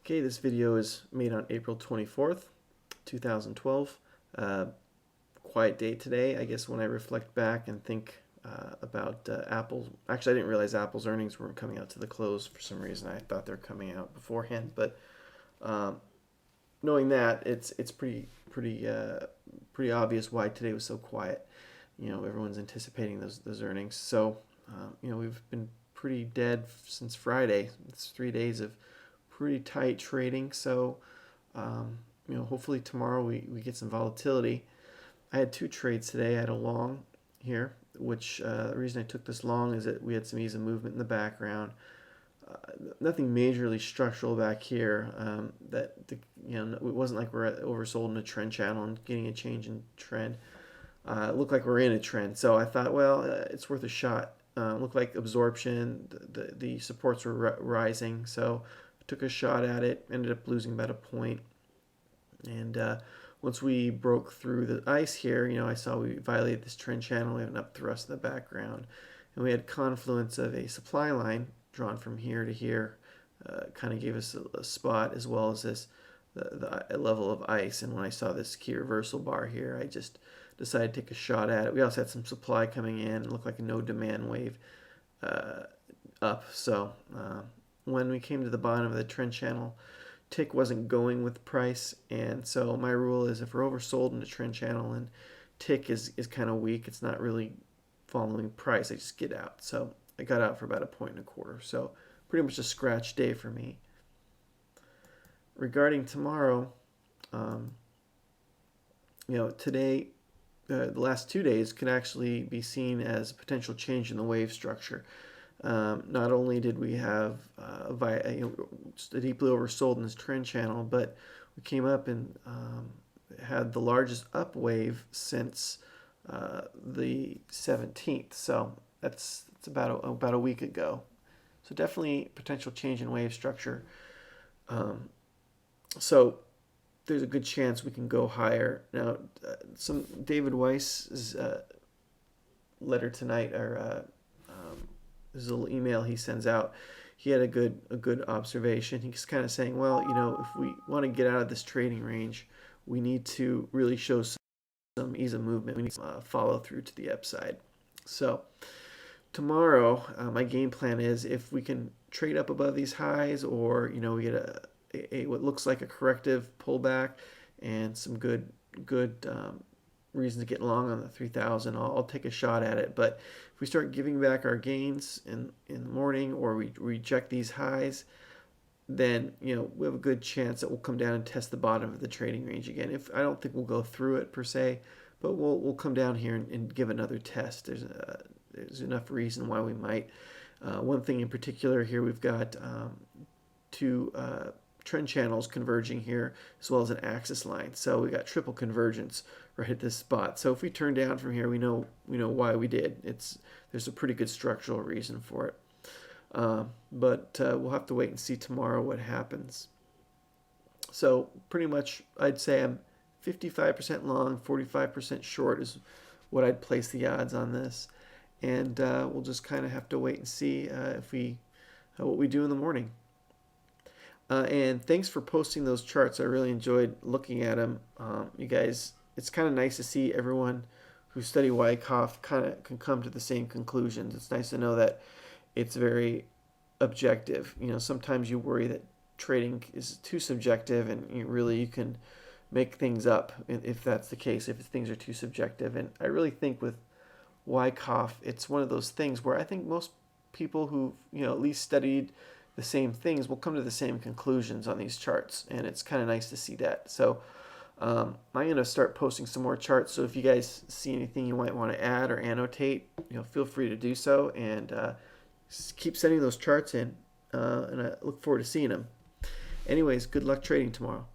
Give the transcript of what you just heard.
Okay, this video is made on April 24th, 2012. Quiet day today, I guess, when I reflect back and think about Apple. Actually, I didn't realize Apple's earnings weren't coming out to the close for some reason. I thought they were coming out beforehand, but knowing that, it's pretty obvious why today was so quiet. You know, everyone's anticipating those earnings. So, we've been pretty dead since Friday. It's 3 days of pretty tight trading. So, hopefully tomorrow we get some volatility. I had 2 trades today. I had a long here, which the reason I took this long is that we had some ease of movement in the background. Nothing majorly structural back here. It wasn't like we're oversold in a trend channel and getting a change in trend. It looked like we're in a trend, so I thought, well, it's worth a shot. Looked like absorption, the supports were rising, so I took a shot at it. Ended up losing about a point, and once we broke through the ice here, I saw we violated this trend channel. We have an up thrust in the background, and we had confluence of a supply line drawn from here to here. Kind of gave us a spot, as well as this the level of ice. And when I saw this key reversal bar here, I just decided to take a shot at it. We also had some supply coming in. It looked like a no demand wave up. So when we came to the bottom of the trend channel, tick wasn't going with price, and so my rule is if we're oversold in the trend channel and tick is kind of weak, it's not really following price, I just get out. So I got out for about 1.25 points. So pretty much a scratch day for me. Regarding tomorrow, today, the last 2 days could actually be seen as a potential change in the wave structure. Not only did we have deeply oversold in this trend channel, but we came up and had the largest up wave since the 17th. So that's about a week ago. So definitely potential change in wave structure. So there's a good chance we can go higher. Now, some David Weiss's letter tonight, or this little email he sends out, he had a good observation. He's kind of saying, well, if we want to get out of this trading range, we need to really show some ease of movement. We need to follow through to the upside. So tomorrow, my game plan is if we can trade up above these highs, or we get a what looks like a corrective pullback and some good reason to get long on the 3,000, I'll take a shot at it. But if we start giving back our gains in the morning, or we reject these highs, then we have a good chance that we'll come down and test the bottom of the trading range again. If I don't think we'll go through it per se, but we'll come down here and give another test. There's enough reason why we might. One thing in particular here, we've got 2 trend channels converging here, as well as an axis line. So we got triple convergence right at this spot. So if we turn down from here, we know why we did. There's a pretty good structural reason for it. But we'll have to wait and see tomorrow what happens. So pretty much, I'd say I'm 55% long, 45% short is what I'd place the odds on this. And we'll just kind of have to wait and see what we do in the morning. And thanks for posting those charts. I really enjoyed looking at them. You guys, it's kind of nice to see everyone who study Wycoff kind of can come to the same conclusions. It's nice to know that it's very objective. Sometimes you worry that trading is too subjective, and you can make things up if that's the case, if things are too subjective. And I really think with Wycoff, it's one of those things where I think most people who've at least studied the same things will come to the same conclusions on these charts, and it's kind of nice to see that. So I'm going to start posting some more charts, so if you guys see anything you might want to add or annotate, feel free to do so, and keep sending those charts in, and I look forward to seeing them. Anyways, good luck trading tomorrow.